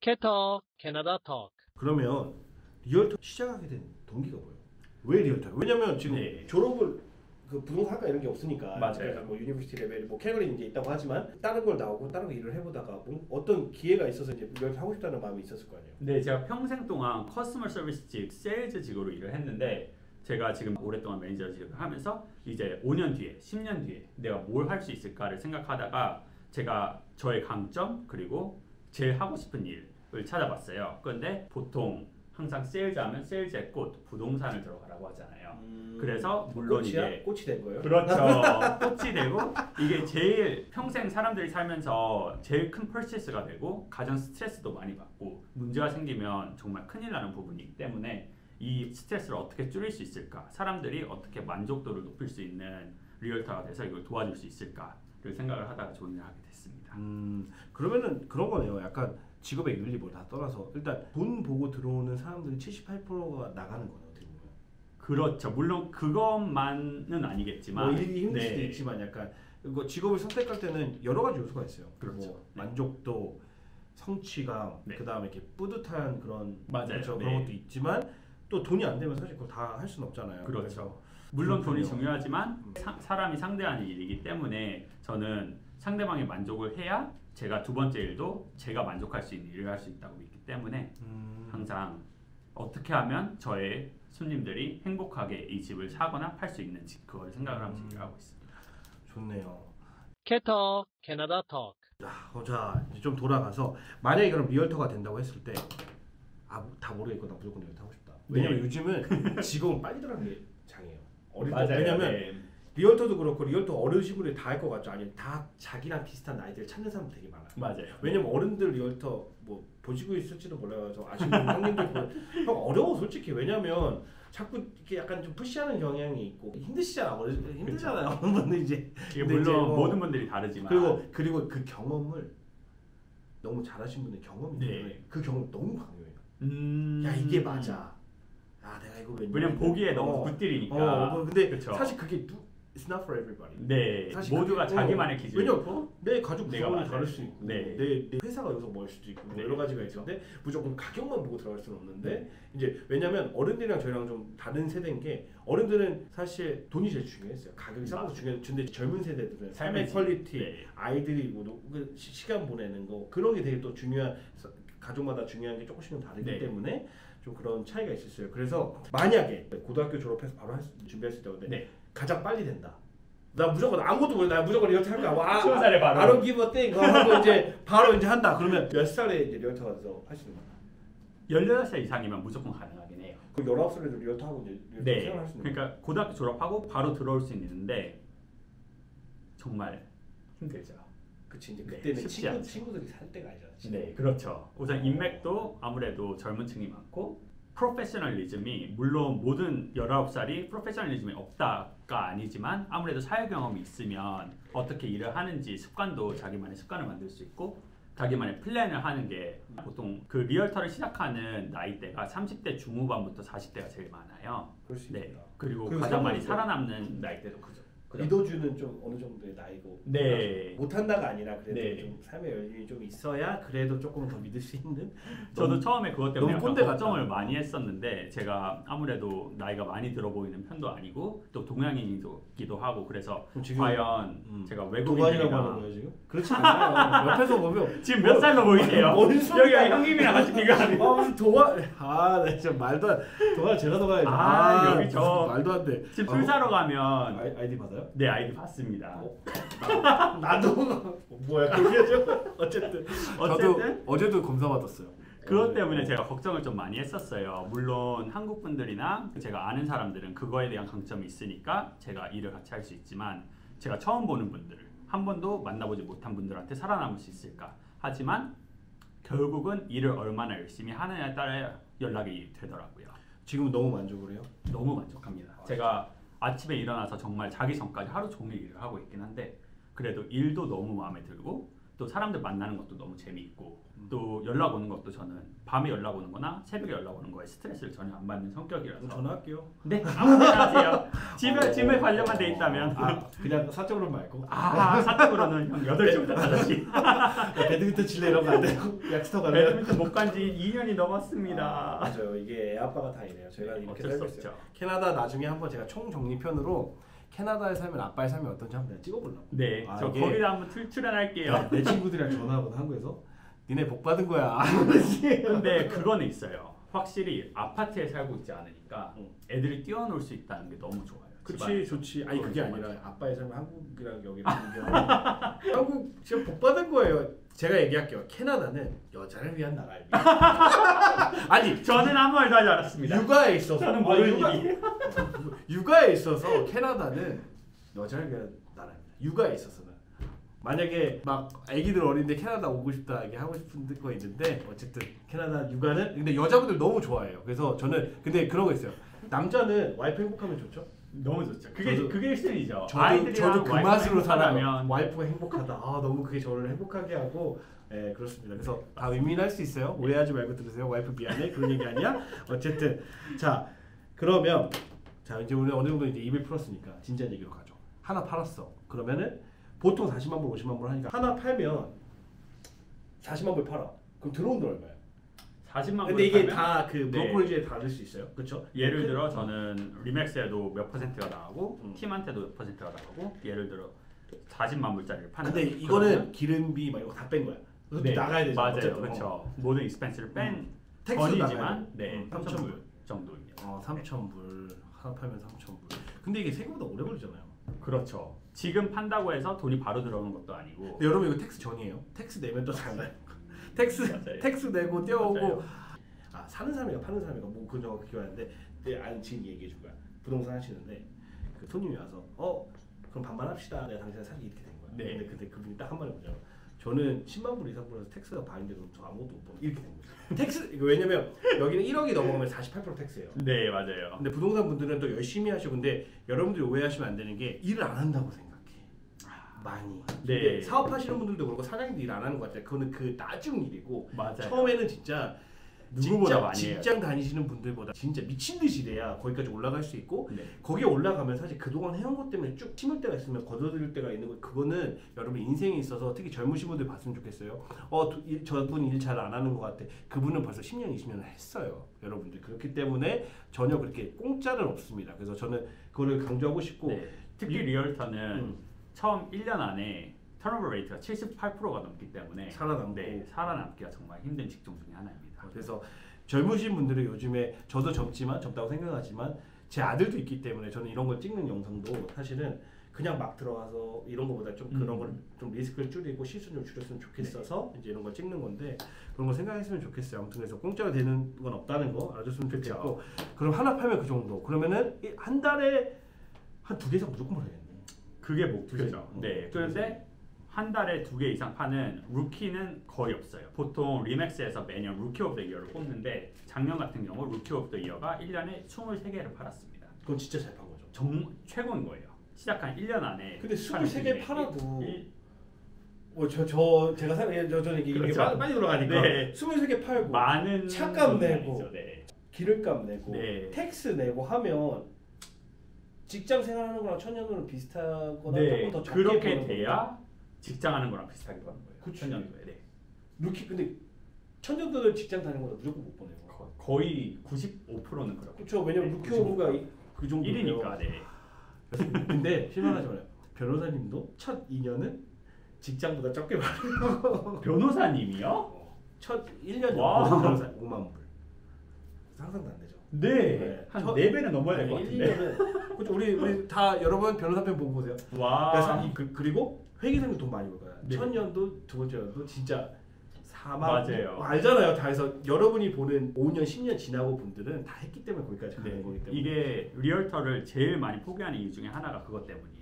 캐터 캐나다 톡. 그러면 리얼터 시작하게 된 동기가 뭐예요? 왜 리얼터예요? 왜냐면 지금 졸업을 그 부동산과 이런 게 없으니까 맞아요. 뭐 유니버시티 레벨 뭐 캘거리 이제 있다고 하지만 다른 걸 나오고 다른 거 일을 해보다가 뭐 어떤 기회가 있어서 이제 리얼터 하고 싶다는 마음이 있었을 거 아니에요? 네, 제가 평생 동안 커스터머 서비스직, 세일즈직으로 일을 했는데 제가 지금 오랫동안 매니저직을 하면서 이제 5년 뒤에, 10년 뒤에 내가 뭘 할 수 있을까를 생각하다가 제가 저의 강점 그리고 제일 하고 싶은 일을 찾아봤어요. 그런데 보통 항상 세일즈 하면 세일즈의 꽃, 부동산을 들어가라고 하잖아요. 그래서 물론 이게 꽃이 된 거예요? 그렇죠. 꽃이 되고 이게 제일 평생 사람들이 살면서 제일 큰 퍼시스가 되고 가정 스트레스도 많이 받고 문제가 생기면 정말 큰일 나는 부분이기 때문에 이 스트레스를 어떻게 줄일 수 있을까? 사람들이 어떻게 만족도를 높일 수 있는 리얼터가 돼서 이걸 도와줄 수 있을까를 생각을 하다가 조인을 하게 됐습니다. 그러면은 그런 거네요. 약간 직업의 윤리 뭐 다 떠나서 일단 돈 보고 들어오는 사람들이 78%가 나가는 거예요. 어떻게 보면. 그렇죠. 물론 그것만은 아니겠지만 뭐 일이 힘들 수도 있지만 약간 이거 직업을 선택할 때는 여러 가지 요소가 있어요. 그렇죠. 뭐 만족도, 성취감, 그다음에 이렇게 뿌듯한 그런 맞아요. 그렇죠. 그런 것도 있지만 또 돈이 안 되면 사실 그걸 다 할 수는 없잖아요. 그렇죠. 물론 돈이 중요하지만 사람이 상대하는 일이기 때문에 저는 상대방이 만족을 해야 제가 두 번째 일도 제가 만족할 수 있는 일을 할 수 있다고 믿기 때문에 항상 어떻게 하면 저의 손님들이 행복하게 이 집을 사거나 팔 수 있는지 그걸 생각을 하면서 일을 하고 있습니다. 좋네요. 캐터 캐나다 톡. 자 이제 좀 돌아가서 만약에 그럼 리얼터가 된다고 했을 때 다 모르겠고 나 무조건 리얼터 하고 싶다. 왜냐면 요즘은 직업은 빨리 들어가는 게 장이에요. 어릴 때 왜냐면 리얼터도 그렇고 리얼터 어르신분들이 다 할 것 같죠. 아니 다 자기랑 비슷한 나이대를 찾는 사람 되게 많아요. 맞아요. 왜냐면 어른들 리얼터 뭐 보시고 있을지도 몰라서 아시는 형님들 보면 형 어려워 솔직히. 왜냐면 자꾸 이렇게 약간 좀 푸시하는 경향이 있고 힘드시잖아. 힘들잖아요. 어른분들 이제 물론 모든 분들이 다르지만 그리고 그 경험을 너무 잘하신 분들 경험이 때문에 그 경험 너무 강요해요. 야 이게 맞아. 내가 이거 왜냐면 보기에 너무 굿딜이니까. 근데 그쵸. 사실 그게 It's not for everybody. 네. 모두가 자기만의 기준이 있고 내 가족 구성원이 다를 수 있고 네. 내 회사가 여기서 멀 수도 있고 여러 가지가 있는데 무조건 가격만 보고 들어갈 수는 없는데 이제 왜냐면 어른들이랑 저희랑 좀 다른 세대인 게 어른들은 사실 돈이 제일 중요했어요. 가격이 싼 것도 중요했는데 젊은 세대들은 삶의 퀄리티, 아이들이 뭐 시간 보내는 거 그런 게 되게 또 중요한 가족마다 중요한 게 조금씩은 다르기 때문에 좀 그런 차이가 있었어요. 그래서 만약에 고등학교 졸업해서 바로 준비했을 때 가장 빨리 된다. 나 무조건 아무것도 몰라. 나 무조건 리얼터 할 거야. 20살에 바로. I don't give a thing. 하고 이제 바로 이제 한다. 그러면 몇 살에 이제 리얼터가 돼서 할 수 있는 거야? 18살 이상이면 무조건 가능하긴 해요. 그 19살에도 리얼터 하고 이제 리얼터 생활할 수 있는 거야? 그러니까 고등학교 졸업하고 바로 들어올 수 있는데 정말 힘들죠. 그치 이제 그때는 쉽지 않죠. 친구들이 살 때가 아니잖아. 네, 그렇죠. 우선 인맥도 아무래도 젊은 층이 많고 프로페셔널리즘이 물론 모든 19살이 프로페셔널리즘이 없다가 아니지만 아무래도 사회 경험이 있으면 어떻게 일을 하는지 습관도 자기만의 습관을 만들 수 있고 자기만의 플랜을 하는 게 보통 그 리얼터를 시작하는 나이대가 30대 중후반부터 40대가 제일 많아요. 네. 그리고 가장 많이 살아남는 나이대도 그죠. 리더주는 좀 어느 정도의 나이고 못한다가 아니라 그래도 좀 삶의 여유가 좀 있어야 그래도 조금 더 믿을 수 있는. 저도 처음에 그것 때문에 약간 걱정을 많이 했었는데 제가 아무래도 나이가 많이 들어 보이는 편도 아니고 또 동양인이기도 하고 그래서 과연 제가 외국인이라고 하는 거예요 지금? 그렇지 않아요. 옆에서 보면 지금 몇 살로 보이세요? 여기 형님이랑 같이 비교하는. 무슨 동안 나 진짜 말도 안. 동안 제가 더 가야지. 여기 저 말도 안 돼. 지금 술 사러 가면 아이디 받아요? 네, 아이디 받습니다. 나도 뭐야 그게 어쨌든 저도 어제도 검사 받았어요. 그것 때문에 제가 걱정을 좀 많이 했었어요. 물론 한국 분들이나 제가 아는 사람들은 그거에 대한 강점이 있으니까 제가 일을 같이 할 수 있지만 제가 처음 보는 분들, 한 번도 만나보지 못한 분들한테 살아남을 수 있을까? 하지만 결국은 일을 얼마나 열심히 하느냐에 따라 연락이 되더라고요. 지금 너무 만족을 해요? 너무 만족합니다. 제가 아침에 일어나서 정말 자기 전까지 하루 종일 일을 하고 있긴 한데 그래도 일도 너무 마음에 들고 또 사람들 만나는 것도 너무 재미있고 또 연락 오는 것도 저는 밤에 연락 오는 거나 새벽에 연락 오는 거에 스트레스를 전혀 안 받는 성격이라서 전화할게요. 네 아무데나 하세요. 집에 관련만 돼 있다면 그냥 사적으로 말고. 사적으로는 형 8시부터 5시 배드민턴 칠래 이런 거 안 되고 약스터 가면. 배드민턴 못 간 지 2년이 넘었습니다. 맞아요. 이게 애 아빠가 다 이래요. 저희가 이렇게 어쩔 수 살고 있어요. 없죠. 캐나다 나중에 한번 제가 총정리편으로 캐나다에 살면 아빠의 삶이 어떤지 한번 찍어보려고. 네, 아, 저 이게- 거기다 한번 출연할게요. 내 친구들이랑 전화하거든 한국에서. 니네 복 받은 거야. 근데 그거는 있어요. 확실히 아파트에 살고 있지 않으니까 응. 애들이 뛰어놀 수 있다는 게 너무 좋아요. 그치 집안에서. 좋지. 아니 그게 정말 아니라 아빠의 삶은 한국이랑 여기랑 비교하면 한국 진짜 복 받은 거예요. 제가 얘기할게요. 캐나다는 여자를 위한 나라입니다. 아니 저는 아무 말도 하지 않았습니다. 육아에 있어서 저는 모르는 일이. 육아에 있어서 캐나다는 여자를 위한 나라입니다. 육아에 있어서는 만약에 막 아기들 어린데 캐나다 오고 싶다 이게 하고 싶은 거 있는데 어쨌든 캐나다 육아는 근데 여자분들 너무 좋아해요. 그래서 저는 근데 그런 거 있어요. 남자는 와이프 행복하면 좋죠. 너무 좋죠. 그게 저도- 그게 실이죠. 저도 그 맛으로 살아요. 살아면 와이프가 행복하다. 아 너무 그게 저를 행복하게 하고 예 그렇습니다. 그래서 다 윈윈할 수 있어요. 오해하지 말고 들으세요. 와이프 미안해 그런 얘기 아니야. 어쨌든 자 그러면 자 이제 우리 어느 정도 이제 입을 풀었으니까 진지한 얘기로 가죠. 하나 팔았어. 그러면은 보통 40만 불 50만 불 하니까 하나 팔면 40만 불 팔아. 그럼 들어온 돈 얼마야? 40만 근데 이게 팔면 다 그 네. 브로커리지에 다를 수 있어요. 그렇죠? 예를 들어 저는 리맥스에도 몇 퍼센트가 나가고 음. 팀한테도 몇 퍼센트가 나가고 예를 들어 40만 불짜리를 파는 근데 이거는 기름비 막 이거 다 뺀 거야. 그것도 네, 나가야 되잖아. 맞아요. 어쨌든. 그렇죠. 모든 익스펜스를 뺀 택스도 나가야 전이지만 돼. 네, 3,000불 정도입니다. 3,000불 하나 팔면 3,000불. 근데 이게 생각보다 오래 걸리잖아요. 그렇죠. 지금 판다고 해서 돈이 바로 들어오는 것도 아니고 근데 여러분 이거 텍스 전이에요. 텍스 내면 또 달라요. 텍스 맞아요. 텍스 내고 떼어오고. 맞아요. 아 사는 사람이가 파는 사람이가 뭐 그런 정확히 기억하는데 내가 지금 얘기해 줄 거야. 부동산 하시는데 그 손님이 와서 그럼 반반 합시다. 내가 당신을 사기 이렇게 된 거야. 네. 근데 그분이 딱 한 마디 뭐냐면 저는 10만 불 이상 벌어서 텍스가 반인데도 저 아무것도 못 벌어 이렇게 된 거예요. 텍스 이거 왜냐면 여기는 1억이 넘어가면 48% 텍스예요. 네 맞아요. 근데 부동산 분들은 또 열심히 하시고 근데 여러분들이 오해하시면 안 되는 게 일을 안 한다고 생각해. 많이. 네. 근데 사업하시는 분들도 그렇고 사장님도 일 안 하는 것 같아요. 그거는 그 나중 일이고 맞아요. 처음에는 진짜 누구보다 많이 해요. 직장 다니시는 분들보다 진짜 미친 듯이 일해야 거기까지 올라갈 수 있고 네. 거기에 올라가면 사실 그동안 해온 것 때문에 쭉 침을 때가 있으면 거둬들일 때가 있는 거 그거는 여러분 인생에 있어서 특히 젊으신 분들 봤으면 좋겠어요. 저분 일 잘 안 하는 것 같아. 그분은 벌써 10년 20년을 했어요. 여러분들 그렇기 때문에 전혀 그렇게 공짜는 없습니다. 그래서 저는 그거를 강조하고 싶고 네. 특히 리얼터는 처음 1년 안에 턴오버 레이트가 78%가 넘기 때문에 살아남고 네, 살아남기가 정말 힘든 직종 중에 하나입니다. 그래서 젊으신 분들은 요즘에 저도 젊다고 생각하지만 제 아들도 있기 때문에 저는 이런 걸 찍는 영상도 사실은 그냥 막 들어가서 이런 거보다 좀 그런 걸 좀 리스크를 줄이고 실수 좀 줄였으면 좋겠어서 이제 이런 걸 찍는 건데 그런 거 생각했으면 좋겠어요. 아무튼 그래서 공짜로 되는 건 없다는 거 알아줬으면 좋겠고 그럼 하나 팔면 그 정도 그러면은 한 달에 한 2개 이상 무조건 벌어야겠네. 그게 목표죠. 그죠? 네. 그런데 한 달에 2개 이상 파는 루키는 거의 없어요. 보통 리맥스에서 매년 루키 오브 더 이어를 뽑는데 작년 같은 경우 루키 오브 더 이어가 1년에 23개를 팔았습니다. 그건 진짜 잘 판 거죠. 최고인 거예요. 시작한 1년 안에 근데 파는 23개 중에 팔아도 일- 제가 저는 이게 그렇죠. 빨리 돌아가니까 네. 23개 팔고 많은 차값 돈이 내고. 아니죠. 네. 기름값 내고 네. 텍스 내고 하면 직장 생활하는 거랑 천년으로 비슷하거나 네. 조금 더 적게 그렇게 버는 돼야 직장하는 거랑 비슷하게 버는 거예요. 그치. 천년도에. 네. 루키 근데 천년도는 직장 다니는 거보다 무조건 못 보내요. 거의 95%는 그렇고. 그렇죠. 왜냐면 네, 루키 95%. 오브가 그 정도예요. 1이니까. 네. 근데 실망하지 마요. 변호사님도 첫 2년은 직장보다 적게 받아요. 변호사님이요? 첫 1년 와. 변호사 5만 불. 상상도 안 되죠. 네. 한 4배는 넘어야 될 것 같은데. 1년은 그렇죠. 우리 다 여러분 변호사 편 보고 보세요. 와. 그리고 회계사님 돈 많이 벌 거야. 네. 첫 년도 두 번째 년도 진짜 4만 맞아요. 알잖아요. 다 해서 여러분이 보는 5년 10년 지나고 분들은 다 했기 때문에 거기까지 가는 네. 거기 때문에 이게 리얼터를 제일 많이 포기하는 이유 중에 하나가 그것 때문이에요.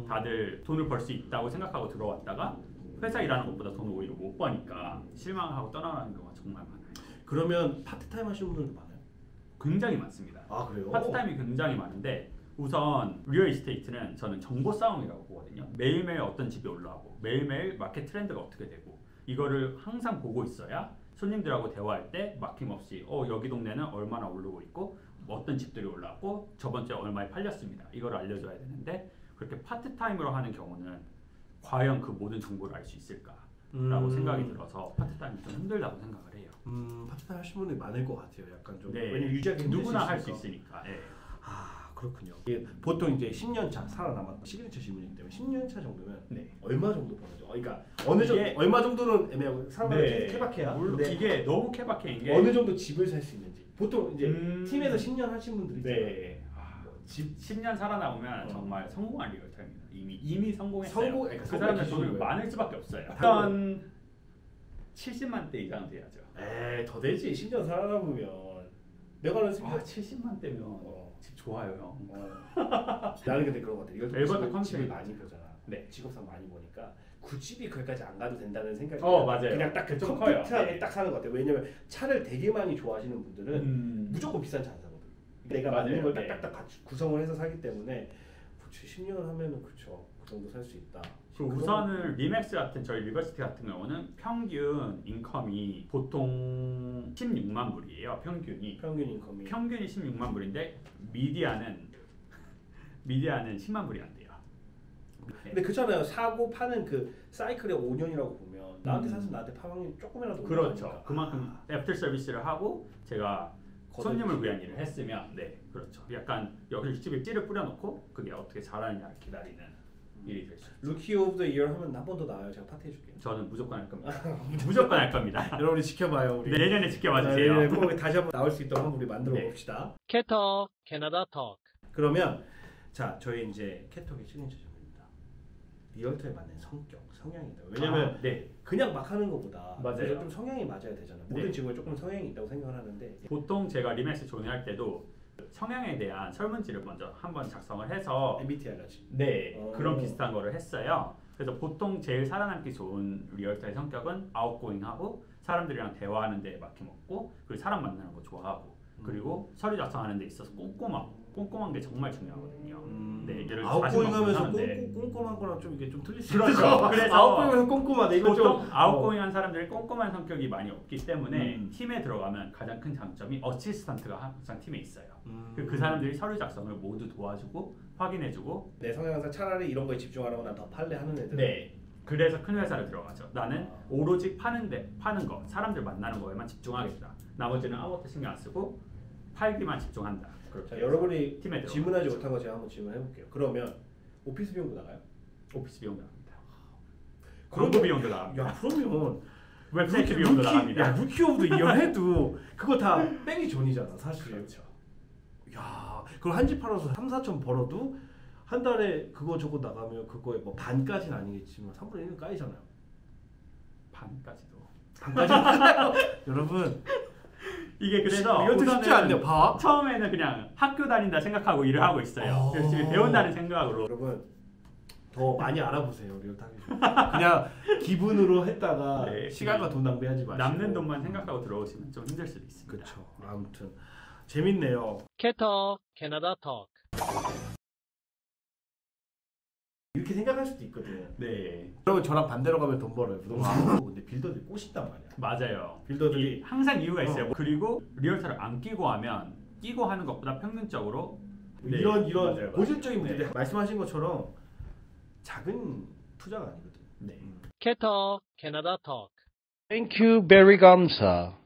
다들 돈을 벌 수 있다고 생각하고 들어왔다가 회사 일하는 것보다 돈을 오히려 못 버니까 실망하고 떠나가는 경우가 정말 많아요. 그러면 파트타임 하시는 분들도 많아요? 굉장히 많습니다. 아 그래요? 파트타임이 굉장히 많은데 우선 리얼 이스테이트는 저는 정보 싸움이라고 보거든요. 매일매일 어떤 집이 올라오고 매일매일 마켓 트렌드가 어떻게 되고 이거를 항상 보고 있어야 손님들하고 대화할 때 막힘없이 여기 동네는 얼마나 오르고 있고 어떤 집들이 올라왔고 저번 주에 얼마에 팔렸습니다. 이걸 알려줘야 되는데 그렇게 파트타임으로 하는 경우는 과연 그 모든 정보를 알 수 있을까라고 생각이 들어서 파트타임이 좀 힘들다고 생각을 해요. 파트타임 하신 분이 많을 것 같아요. 약간 좀 네. 왜냐면 유지하기 힘들 누구나 할 수 있으니까. 있으니까. 네. 그렇군요. 이게 보통 이제 10년 차 살아남았던 시그니처 질문이기 때문에 10년 차 정도면 네. 얼마 정도 버는죠? 그러니까 어느 정도 이게- 얼마 정도는 애매하고 사람마다 네. 케바케야. 물론 근데 이게 너무 케바케인 게 어느 정도 집을 살 수 있는지. 보통 이제 음. 팀에서 10년 하신 분들이 있잖아요. 네. 집 10년 살아남으면 정말 성공한 리얼터입니다. 이미 성공했어요. 그러니까 그 사람은 기준이 돈을 뭐예요? 많을 수밖에 없어요. 당연- 일단 70만 대 이상 돼야죠. 에이 더 되지. 10년 살아남으면 내가 아는 생각 70만 대면 집 좋아요, 형. 나는 근데 그런 것 같아. 이걸 엘버터 집을 컨셉이 많이 보잖아. 네. 직업상 많이 보니까 굳이 거기까지 안 가도 된다는 생각이 맞아요. 그냥 딱 그 좀 커요. 컴팩트하게 네. 딱 사는 것 같아요. 왜냐면 차를 되게 많이 좋아하시는 분들은 무조건 비싼 차 안 사거든. 내가 맞는 맞아요. 걸 네. 딱딱딱 구성을 해서 사기 때문에 10년 하면은 그쵸. 그 정도 살 수 있다. 그 우선은 리맥스 같은 저희 리버시티 같은 경우는 평균 인컴이 보통 16만 불이에요. 평균이. 평균 인컴이 평균이 16만 불인데 미디안은 10만 불이 안 돼요. 근데 그렇잖아요. 사고 파는 그 사이클의 5년이라고 보면 나한테 사서 나한테 파방이 조금이라도 그렇죠. 올라가니까. 그만큼 애프터 서비스를 하고 제가 손님을 위한 일을 했으면 그렇죠. 약간 여기 집에 찌를 뿌려놓고 그게 어떻게 자라느냐 기다리는 일이 될 수 있죠. 루키 오브 더 이어 하면 한 번 더 나와요. 제가 파티 해줄게요. 저는 무조건 할 겁니다. 무조건 할 겁니다. 여러분이 지켜봐요. 우리. 네, 내년에 지켜봐 주세요. 네, 꼭 다시 한번 나올 수 있도록 한번 우리 만들어 네. 봅시다. 캐터 캐나다 톡. 그러면 자 저희 이제 캐톡의 시그니처 점입니다. 리얼터에 맞는 성향이다. 왜냐면 네. 그냥 막 하는 것보다 맞아요. 그래서 좀 성향이 맞아야 되잖아요. 모든 네. 직업에 조금 성향이 있다고 생각을 하는데 보통 제가 리맥스 조인할 때도 성향에 대한 설문지를 먼저 한번 작성을 해서 MBTI 같이. 그런 비슷한 거를 했어요. 그래서 보통 제일 살아남기 좋은 리얼터의 성격은 아웃고잉하고 사람들이랑 대화하는 데 막힘없고 그리고 사람 만나는 거 좋아하고 그리고 서류 작성하는 데 있어서 꼼꼼한 게 정말 중요하거든요. 네, 예를 들어 아웃고잉하면서 40명 꼼꼼한 거랑 좀 이게 좀 틀릴 수 그렇죠. 있어요. 그래서 아웃고잉하면서 꼼꼼하다. 이거 보통 좀 아웃고잉한 사람들이 꼼꼼한 성격이 많이 없기 때문에 음. 팀에 들어가면 가장 큰 장점이 어시스턴트가 항상 팀에 있어요. 그 사람들이 서류 작성을 모두 도와주고 확인해주고 내 성향상 차라리 이런 거에 집중하라고 난 더 팔래 하는 애들. 네. 그래서 큰 회사를 들어가죠. 나는 오로지 파는 거, 사람들 만나는 거에만 집중하겠다. 나머지는 아무것도 신경 안 쓰고 팔기만 집중한다. 그렇게 자, 여러분이 팀에 질문하지 들어가죠. 못한 거 제가 한번 질문해 볼게요. 그러면 오피스 비용도 나가요? 오피스 비용도 나갑니다. 그러면- 광고 비용도 나갑니다. 야 그러면 웹사이트 비용도 나갑니다. 야 루키 오브 더 이어 해도 그거 다 빼기 전이잖아 사실. 그렇죠. 야 그럼 한 집 팔아서 3, 4천 벌어도 한 달에 그거 저거 나가면 그거에 뭐 반까지는 아니겠지만 3분의 1은 까이잖아요. 반까지도. 반까지 여러분 이게 그래서 이것도 쉽지 우선은 않네요. 봐. 처음에는 그냥 학교 다닌다 생각하고 일을 하고 있어요. 열심히 배운다는 생각으로. 여러분 더 많이 알아보세요 리얼타임. 그냥 기분으로 했다가 네, 시간과 돈 낭비하지 마시고 남는 돈만 생각하고 들어오시면 좀 힘들 수도 있습니다. 그렇죠. 아무튼 재밌네요. 캐터 캐나다 톡. 이렇게 생각할 수도 있거든. 네, 그러면 저랑 반대로 가면 돈 벌어요. 너무 안 벌고 근데 빌더들이 꼬신단 말이야. 맞아요. 빌더들이 항상 이유가 있어요. 그리고 리얼터를 안 끼고 하면 끼고 하는 것보다 평균적으로 네, 이런 맞아요. 고질적인 네. 문제들 말씀하신 것처럼 작은 투자가 아니거든. 네. 캐터 캐나다 톡. Thank you, very 감사.